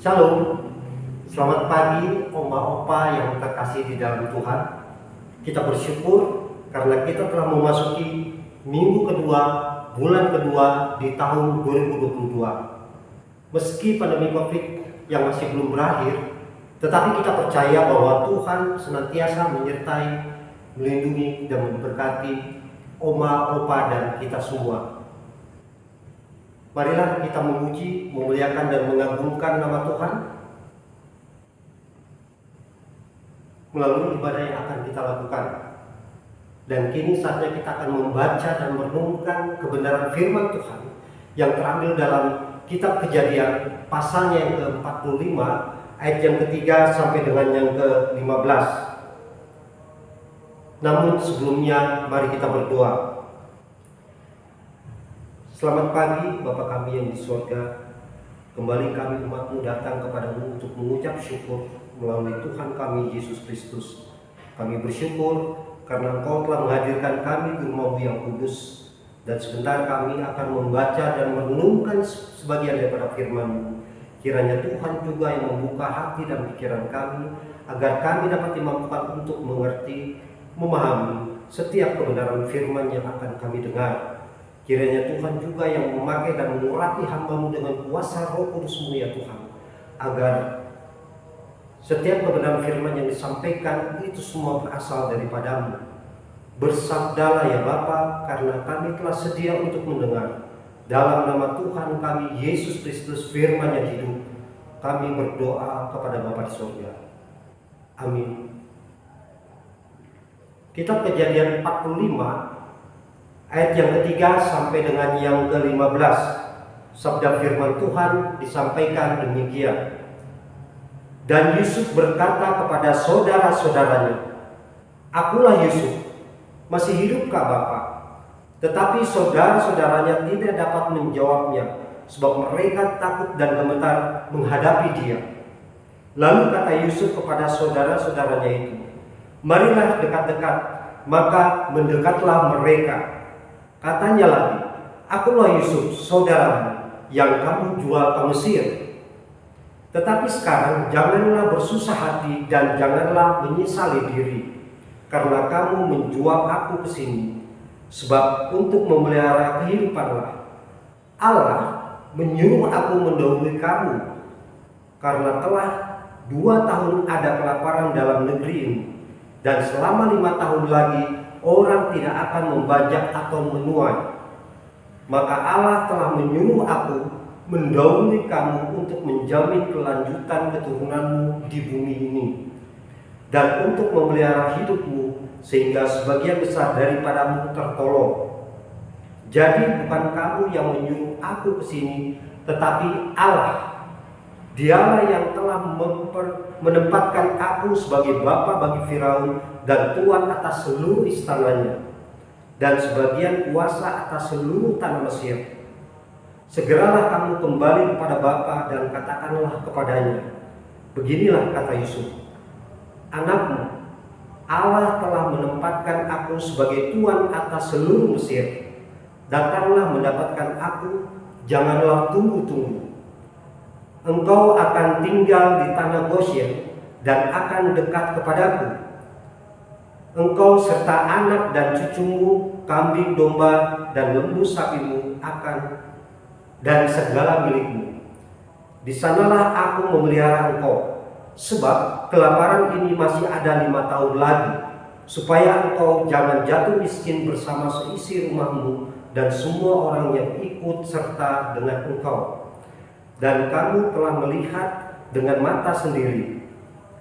Shalom, selamat pagi oma opa yang terkasih di dalam Tuhan. Kita bersyukur karena kita telah memasuki minggu kedua, bulan kedua di tahun 2022. Meski pandemi Covid yang masih belum berakhir, tetapi kita percaya bahwa Tuhan senantiasa menyertai, melindungi dan memberkati oma opa dan kita semua. Marilah kita memuji, memuliakan dan mengagungkan nama Tuhan melalui ibadah yang akan kita lakukan. Dan kini saatnya kita akan membaca dan merenungkan kebenaran firman Tuhan yang terambil dalam kitab Kejadian pasalnya yang ke-45 ayat yang ketiga sampai dengan yang ke-15. Namun sebelumnya mari kita berdoa. Selamat pagi Bapa kami yang di surga. Kembali kami umat-Mu datang kepadamu untuk mengucap syukur melalui Tuhan kami Yesus Kristus. Kami bersyukur karena Engkau telah menghadirkan kami di rumah-Mu yang kudus. Dan sebentar kami akan membaca dan merenungkan sebagian daripada firman-Mu. Kiranya Tuhan juga yang membuka hati dan pikiran kami, agar kami dapat dimampukan untuk mengerti, memahami setiap kebenaran firman yang akan kami dengar. Kiranya Tuhan juga yang memakai dan mengurapi hamba-Mu dengan kuasa Roh Kudus-Mu ya Tuhan, agar setiap kebenaran firman yang disampaikan itu semua berasal daripada-Mu. Bersabdalah ya Bapa, karena kami telah sedia untuk mendengar. Dalam nama Tuhan kami Yesus Kristus, firman yang hidup, kami berdoa kepada Bapa di surga. Amin. Kitab Kejadian 45 ayat yang ketiga sampai dengan yang ke-15, sabda firman Tuhan disampaikan demikian. Dan Yusuf berkata kepada saudara-saudaranya, "Akulah Yusuf, masih hidupkah Bapak?" Tetapi saudara-saudaranya tidak dapat menjawabnya, sebab mereka takut dan gemetar menghadapi dia. Lalu kata Yusuf kepada saudara-saudaranya itu, "Marilah dekat-dekat." Maka mendekatlah mereka. Katanya lagi, "Akulah Yusuf, saudaramu, yang kamu jual ke Mesir. Tetapi sekarang janganlah bersusah hati dan janganlah menyesali diri, karena kamu menjual aku ke sini, sebab untuk memelihara kehidupanlah. Allah menyuruh aku mendahului kamu, karena telah 2 tahun ada kelaparan dalam negeri ini, dan selama 5 tahun lagi orang tidak akan membajak atau menuai. Maka Allah telah menyuruh aku mendahului kamu untuk menjamin kelanjutan keturunanmu di bumi ini, dan untuk memelihara hidupmu sehingga sebagian besar daripadamu tertolong. Jadi bukan kamu yang menyuruh aku ke sini, tetapi Allah. Dialah yang telah menempatkan aku sebagai bapa bagi Firaun dan tuan atas seluruh istananya, dan sebagian kuasa atas seluruh tanah Mesir. Segeralah kamu kembali kepada bapa dan katakanlah kepadanya, beginilah kata Yusuf, anakmu, Allah telah menempatkan aku sebagai tuan atas seluruh Mesir. Datanglah mendapatkan aku, janganlah tunggu-tunggu. Engkau akan tinggal di tanah Goshen dan akan dekat kepadaku. Engkau serta anak dan cucumu, kambing domba dan lembu sapimu akan, dan segala milikmu. Di sanalah aku memelihara engkau, sebab kelaparan ini masih ada 5 tahun lagi, supaya engkau jangan jatuh miskin bersama seisi rumahmu dan semua orang yang ikut serta dengan engkau. Dan kamu telah melihat dengan mata sendiri,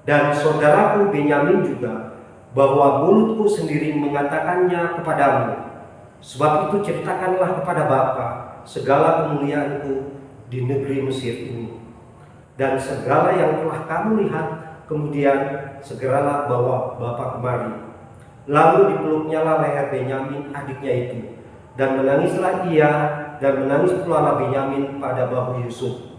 dan saudaraku Benyamin juga, bahwa mulutku sendiri mengatakannya kepadamu. Sebab itu ceritakanlah kepada Bapa segala kemuliaanku di negeri Mesir ini, dan segala yang telah kamu lihat, kemudian segeralah bawa Bapa kemari." Lalu dipeluknyalah leher Benyamin adiknya itu, dan menangislah ia, dan menangis pula Benyamin pada bahu Yusuf.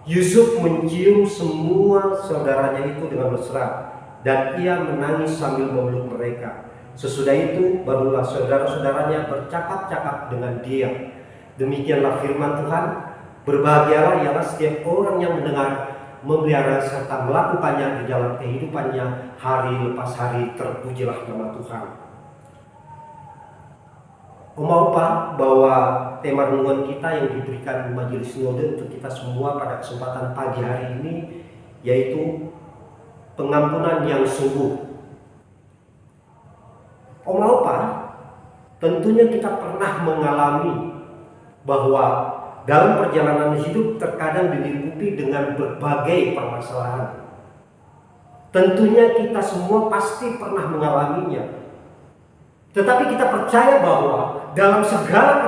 Yusuf mencium semua saudaranya itu dengan mesra, dan ia menangis sambil memeluk mereka. Sesudah itu barulah saudara-saudaranya bercakap-cakap dengan dia. Demikianlah firman Tuhan. Berbahagialah ialah setiap orang yang mendengar memelihara serta melakukannya di dalam kehidupannya hari lepas hari. Terpujilah nama Tuhan. Opa bahwa tema renungan kita yang diberikan Majelis Sinode untuk kita semua pada kesempatan pagi hari ini yaitu pengampunan yang sungguh. Opa, tentunya kita pernah mengalami bahwa dalam perjalanan hidup terkadang dilingkupi dengan berbagai permasalahan. Tentunya kita semua pasti pernah mengalaminya. Tetapi kita percaya bahwa dalam segala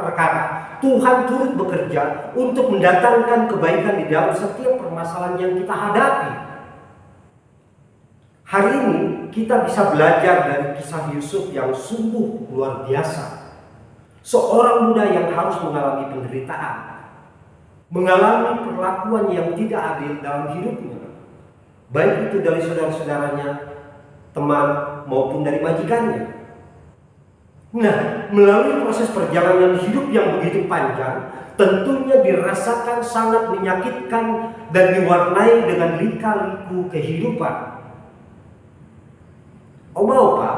perkara Tuhan turut bekerja untuk mendatangkan kebaikan di dalam setiap permasalahan yang kita hadapi. Hari ini kita bisa belajar dari kisah Yusuf yang sungguh luar biasa. Seorang muda yang harus mengalami penderitaan, mengalami perlakuan yang tidak adil dalam hidupnya, baik itu dari saudara-saudaranya, teman, maupun dari majikannya. Nah, melalui proses perjalanan hidup yang begitu panjang, tentunya dirasakan sangat menyakitkan dan diwarnai dengan lika-liku kehidupan. Opa,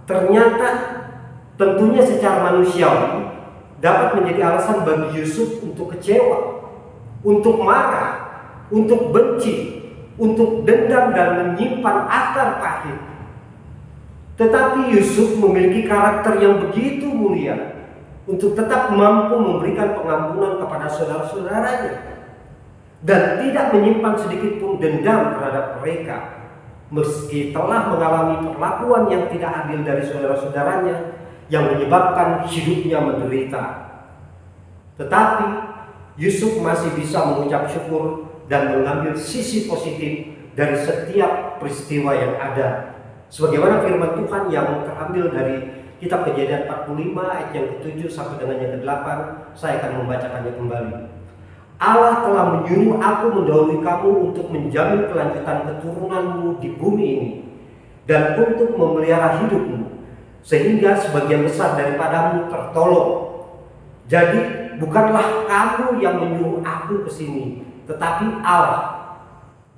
ternyata tentunya secara manusiawi dapat menjadi alasan bagi Yusuf untuk kecewa, untuk marah, untuk benci, untuk dendam dan menyimpan akar pahit. Tetapi Yusuf memiliki karakter yang begitu mulia untuk tetap mampu memberikan pengampunan kepada saudara-saudaranya dan tidak menyimpan sedikit pun dendam terhadap mereka, meski telah mengalami perlakuan yang tidak adil dari saudara-saudaranya yang menyebabkan hidupnya menderita. Tetapi Yusuf masih bisa mengucap syukur dan mengambil sisi positif dari setiap peristiwa yang ada. Sebagaimana firman Tuhan yang terambil dari kitab Kejadian 45 ayat yang ke-7 sampai dengan yang ke-8, saya akan membacakannya kembali. Allah telah menyuruh aku mendahului kamu untuk menjamin kelanjutan keturunanmu di bumi ini dan untuk memelihara hidupmu, sehingga sebagian besar daripadamu tertolong. Jadi bukanlah kamu yang menyuruh aku ke sini, tetapi Allah.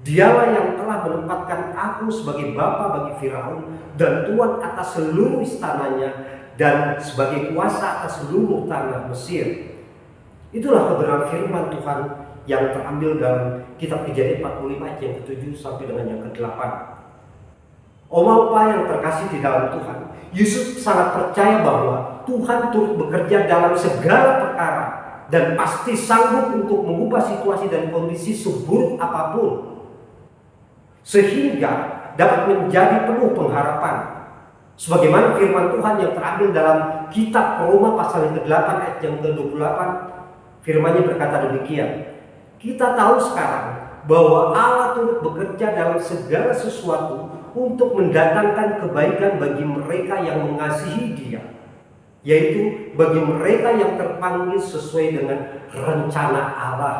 Dialah yang telah menempatkan aku sebagai bapa bagi Firaun dan tuan atas seluruh istananya dan sebagai kuasa atas seluruh tanah Mesir. Itulah kebenaran firman Tuhan yang terambil dalam kitab Kejadian 45 ayat yang ke-7 sampai dengan yang ke-8. Opa yang terkasih di dalam Tuhan, Yusuf sangat percaya bahwa Tuhan turut bekerja dalam segala perkara dan pasti sanggup untuk mengubah situasi dan kondisi seburuk apapun, sehingga dapat menjadi penuh pengharapan. Sebagaimana firman Tuhan yang terambil dalam kitab Roma pasal yang ke-8 ayat yang ke-28, firman-Nya berkata demikian. Kita tahu sekarang bahwa Allah turut bekerja dalam segala sesuatu untuk mendatangkan kebaikan bagi mereka yang mengasihi Dia, yaitu bagi mereka yang terpanggil sesuai dengan rencana Allah.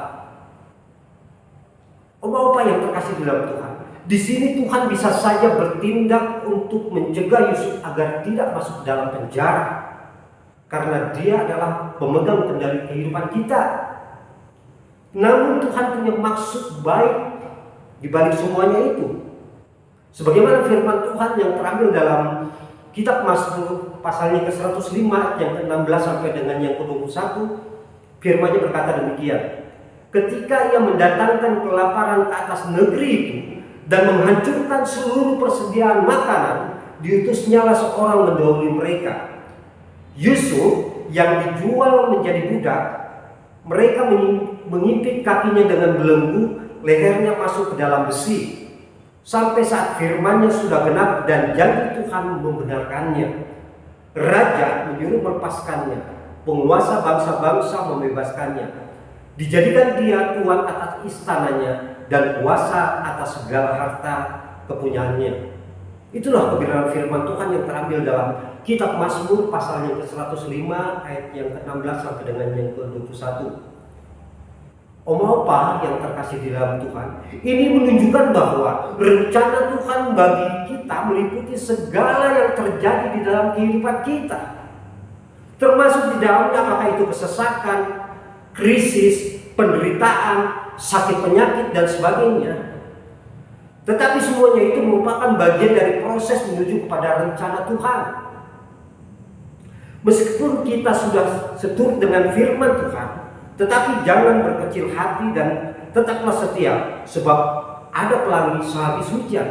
Opa yang terkasih di dalam Tuhan, di sini Tuhan bisa saja bertindak untuk mencegah Yusuf agar tidak masuk dalam penjara, karena Dia adalah pemegang kendali kehidupan kita. Namun Tuhan punya maksud baik di balik semuanya itu. Sebagaimana firman Tuhan yang terambil dalam kitab Mazmur pasalnya ke-105 yang ke-16 sampai dengan yang ke-21, firman-Nya berkata demikian. Ketika Ia mendatangkan kelaparan ke atas negeri itu dan menghancurkan seluruh persediaan makanan, diutusnyalah seorang mendahului mereka. Yusuf yang dijual menjadi budak, mereka mengimpit kakinya dengan belenggu, lehernya masuk ke dalam besi, sampai saat firman-Nya sudah genap dan janji Tuhan membenarkannya. Raja menyuruh melepaskannya, penguasa bangsa-bangsa membebaskannya. Dijadikan dia tuan atas istananya dan kuasa atas segala harta kepunyaannya. Itulah kebenaran firman Tuhan yang terambil dalam kitab Mazmur pasal yang ke-105 ayat yang ke-16 sampai dengan yang ke-21. Opa yang terkasih di dalam Tuhan, ini menunjukkan bahwa rencana Tuhan bagi kita meliputi segala yang terjadi di dalam kehidupan kita, termasuk di dalamnya apakah itu kesesakan, krisis, penderitaan, sakit penyakit dan sebagainya. Tetapi semuanya itu merupakan bagian dari proses menuju kepada rencana Tuhan. Meskipun kita sudah seturut dengan firman Tuhan, tetapi jangan berkecil hati dan tetaplah setia, sebab ada pelangi sehabis hujan.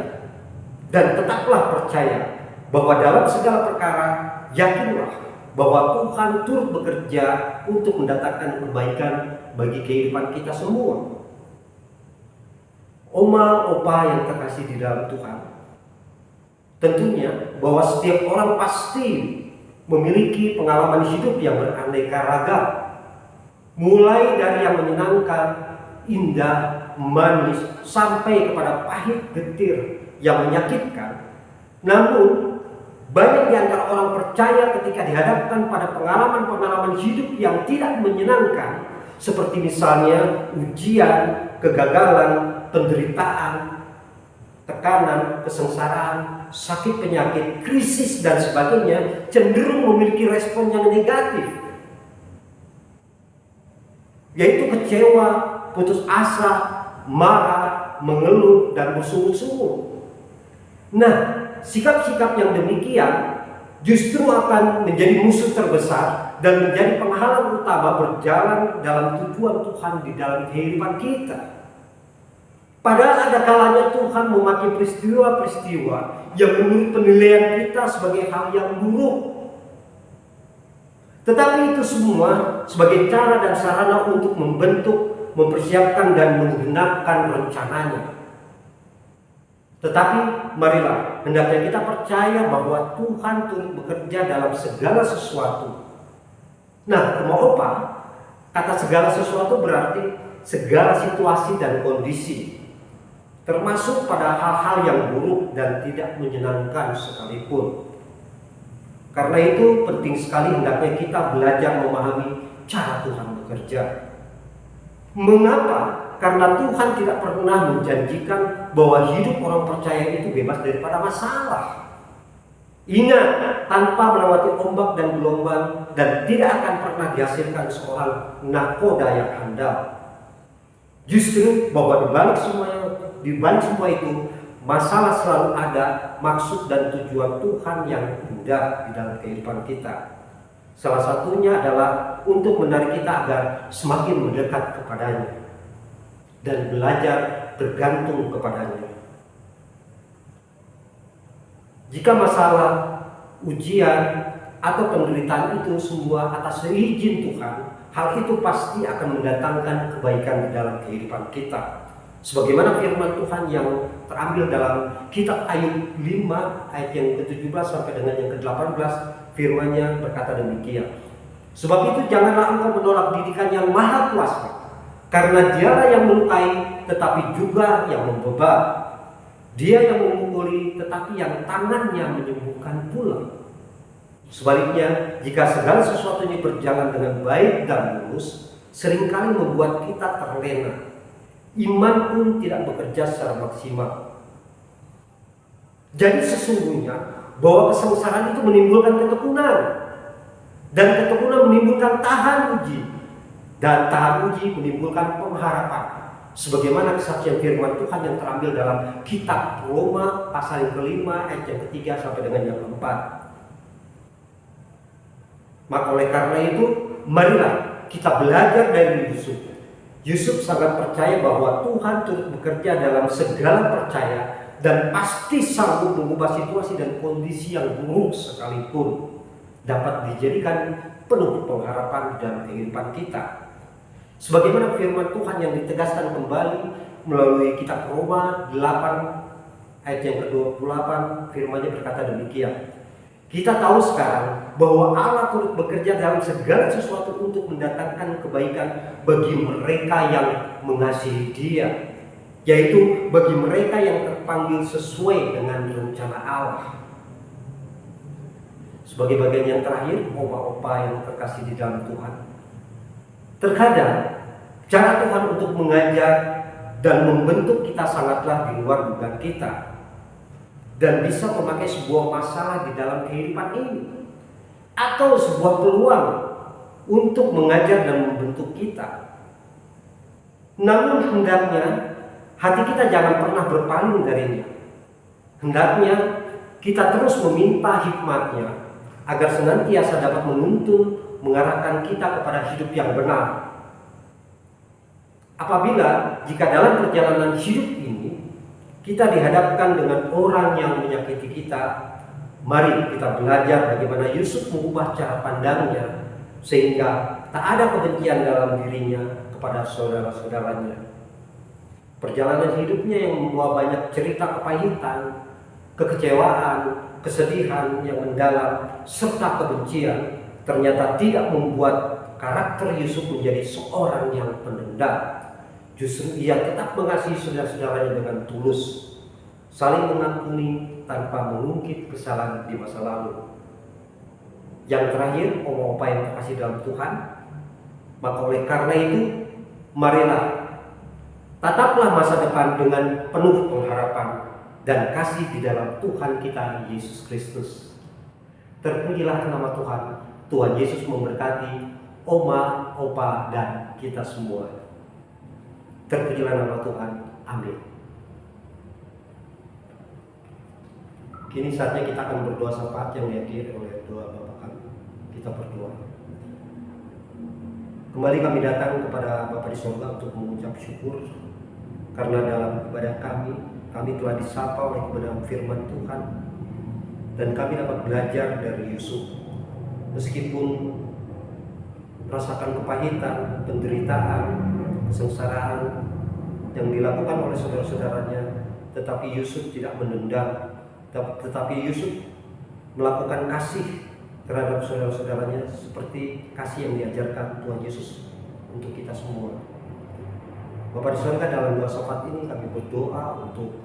Dan tetaplah percaya bahwa dalam segala perkara yakinlah bahwa Tuhan turut bekerja untuk mendatangkan kebaikan bagi kehidupan kita semua. Oma, opa yang terkasih di dalam Tuhan, tentunya bahwa setiap orang pasti memiliki pengalaman hidup yang beraneka ragam, mulai dari yang menyenangkan, indah, manis, sampai kepada pahit, getir, yang menyakitkan. Namun banyak di antara orang percaya ketika dihadapkan pada pengalaman-pengalaman hidup yang tidak menyenangkan, seperti misalnya ujian, kegagalan, penderitaan, tekanan, kesengsaraan, sakit penyakit, krisis dan sebagainya, cenderung memiliki respon yang negatif, yaitu kecewa, putus asa, marah, mengeluh, dan bersungut-sungut. Nah, sikap-sikap yang demikian justru akan menjadi musuh terbesar dan menjadi penghalang utama berjalan dalam tujuan Tuhan di dalam kehidupan kita. Padahal ada kalanya Tuhan memakai peristiwa-peristiwa yang menurut penilaian kita sebagai hal yang buruk. Tetapi itu semua sebagai cara dan sarana untuk membentuk, mempersiapkan dan menggenapkan rencananya. Tetapi marilah hendaknya kita percaya bahwa Tuhan turut bekerja dalam segala sesuatu. Nah, mau apa? Kata segala sesuatu berarti segala situasi dan kondisi, termasuk pada hal-hal yang buruk dan tidak menyenangkan sekalipun. Karena itu penting sekali hendaknya kita belajar memahami cara Tuhan bekerja. Mengapa? Karena Tuhan tidak pernah menjanjikan bahwa hidup orang percaya itu bebas daripada masalah. Ingat, tanpa melewati ombak dan gelombang, dan tidak akan pernah dihasilkan seorang nakoda yang handal. Justru bahwa di balik semua itu, masalah selalu ada maksud dan tujuan Tuhan yang indah di dalam kehidupan kita. Salah satunya adalah untuk menarik kita agar semakin mendekat kepadanya dan belajar bergantung kepadanya. Jika masalah, ujian, atau penderitaan itu semua atas izin Tuhan, hal itu pasti akan mendatangkan kebaikan di dalam kehidupan kita. Sebagaimana firman Tuhan yang terambil dalam kitab Ayub 5 ayat yang ke-17 sampai dengan yang ke-18, firman-Nya berkata demikian. Sebab itu janganlah engkau menolak didikan yang maha kuasa, karena dialah yang melukai tetapi juga yang membebal. Dia yang memukuli tetapi yang tangannya menyembuhkan pula. Sebaliknya, jika segala sesuatunya berjalan dengan baik dan lurus, seringkali membuat kita terlena. Iman pun tidak bekerja secara maksimal. Jadi sesungguhnya bahwa kesengsaraan itu menimbulkan ketekunan, dan ketekunan menimbulkan tahan uji, dan tahan uji menimbulkan pengharapan. Sebagaimana kesaksian firman Tuhan yang terambil dalam kitab Roma pasal yang ke-5 ayat yang ke-3 sampai dengan yang ke-4. Maka oleh karena itu, marilah kita belajar dari Yusuf. Yusuf sangat percaya bahwa Tuhan turut bekerja dalam segala percaya dan pasti sanggup mengubah situasi dan kondisi yang buruk sekalipun dapat dijadikan penuh pengharapan dalam kehidupan kita. Sebagaimana firman Tuhan yang ditegaskan kembali melalui kitab Roma 8 ayat yang ke-28, firman-Nya berkata demikian. Kita tahu sekarang bahwa Allah turut bekerja dalam segala sesuatu untuk mendatangkan kebaikan bagi mereka yang mengasihi Dia, yaitu bagi mereka yang terpanggil sesuai dengan rencana Allah. Sebagai bagian yang terakhir, opa-opa yang terkasih di dalam Tuhan, terkadang cara Tuhan untuk mengajar dan membentuk kita sangatlah di luar dugaan kita, dan bisa memakai sebuah masalah di dalam kehidupan ini atau sebuah peluang untuk mengajar dan membentuk kita. Namun hendaknya hati kita jangan pernah berpaling darinya. Hendaknya kita terus meminta hikmat-Nya agar senantiasa dapat menuntun, mengarahkan kita kepada hidup yang benar. Apabila jika dalam perjalanan hidup ini kita dihadapkan dengan orang yang menyakiti kita, mari kita belajar bagaimana Yusuf mengubah cara pandangnya sehingga tak ada kebencian dalam dirinya kepada saudara-saudaranya. Perjalanan hidupnya yang membawa banyak cerita kepahitan, kekecewaan, kesedihan yang mendalam, serta kebencian, ternyata tidak membuat karakter Yusuf menjadi seorang yang pendendam. Justru ia tetap mengasihi saudara-saudaranya dengan tulus, saling mengampuni tanpa mengungkit kesalahan di masa lalu. Yang terakhir, opa-opa yang terkasih dalam Tuhan, maka oleh karena itu, marilah tataplah masa depan dengan penuh pengharapan dan kasih di dalam Tuhan kita Yesus Kristus. Terpujilah nama Tuhan. Tuhan Yesus memberkati oma, opa, dan kita semua. Terpujilah nama Tuhan. Amin. Kini saatnya kita akan berdoa syafaat yang dihadiri oleh doa Bapa kami. Kita berdoa. Kembali kami datang kepada Bapa di surga untuk mengucap syukur karena dalam ibadah kami telah disapa oleh kebenaran firman Tuhan dan kami dapat belajar dari Yusuf. Meskipun merasakan kepahitan, penderitaan, kesengsaraan yang dilakukan oleh saudara-saudaranya, tetapi Yusuf tidak menendam, tetapi Yusuf melakukan kasih terhadap saudara-saudaranya seperti kasih yang diajarkan Tuhan Yesus untuk kita semua. Bapa di surga, dalam doa syafaat ini kami berdoa untuk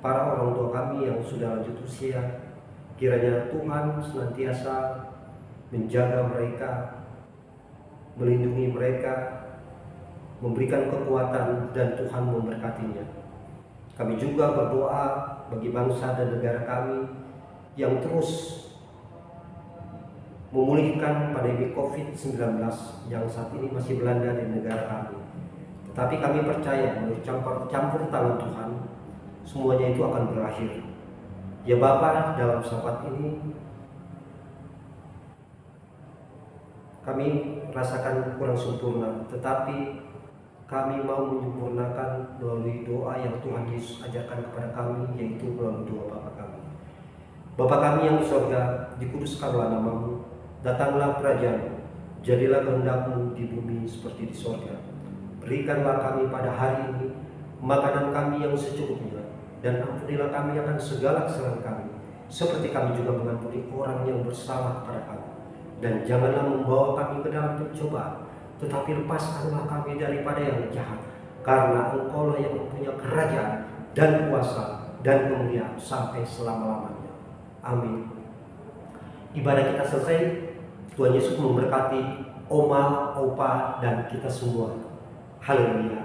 para orang tua kami yang sudah lanjut usia. Kiranya Tuhan senantiasa menjaga mereka, melindungi mereka, memberikan kekuatan, dan Tuhan memberkatinya. Kami juga berdoa bagi bangsa dan negara kami yang terus memulihkan pandemi COVID-19 yang saat ini masih melanda di negara kami. Tetapi kami percaya melalui campur tangan Tuhan, semuanya itu akan berakhir. Ya Bapa, dalam syafaat ini kami rasakan kurang sempurna, tetapi kami mau menyempurnakan melalui doa yang Tuhan Yesus ajarkan kepada kami, yaitu melalui doa Bapa kami. Bapa kami yang di surga, dikuduskanlah namamu, datanglah kerajaan-Mu, jadilah kehendak-Mu di bumi seperti di surga. Berikanlah kami pada hari ini makanan kami yang secukupnya, dan ampunilah kami akan segala kesalahan kami, seperti kami juga mengampuni orang yang bersalah kepada kami. Dan janganlah membawa kami ke dalam pencobaan, tetapi lepaskanlah kami daripada yang jahat, karena Engkau-lah yang mempunyai kerajaan dan kuasa dan kemuliaan sampai selama-lamanya. Amin. Ibadah kita selesai. Tuhan Yesus memberkati oma, opa, dan kita semua. Haleluya.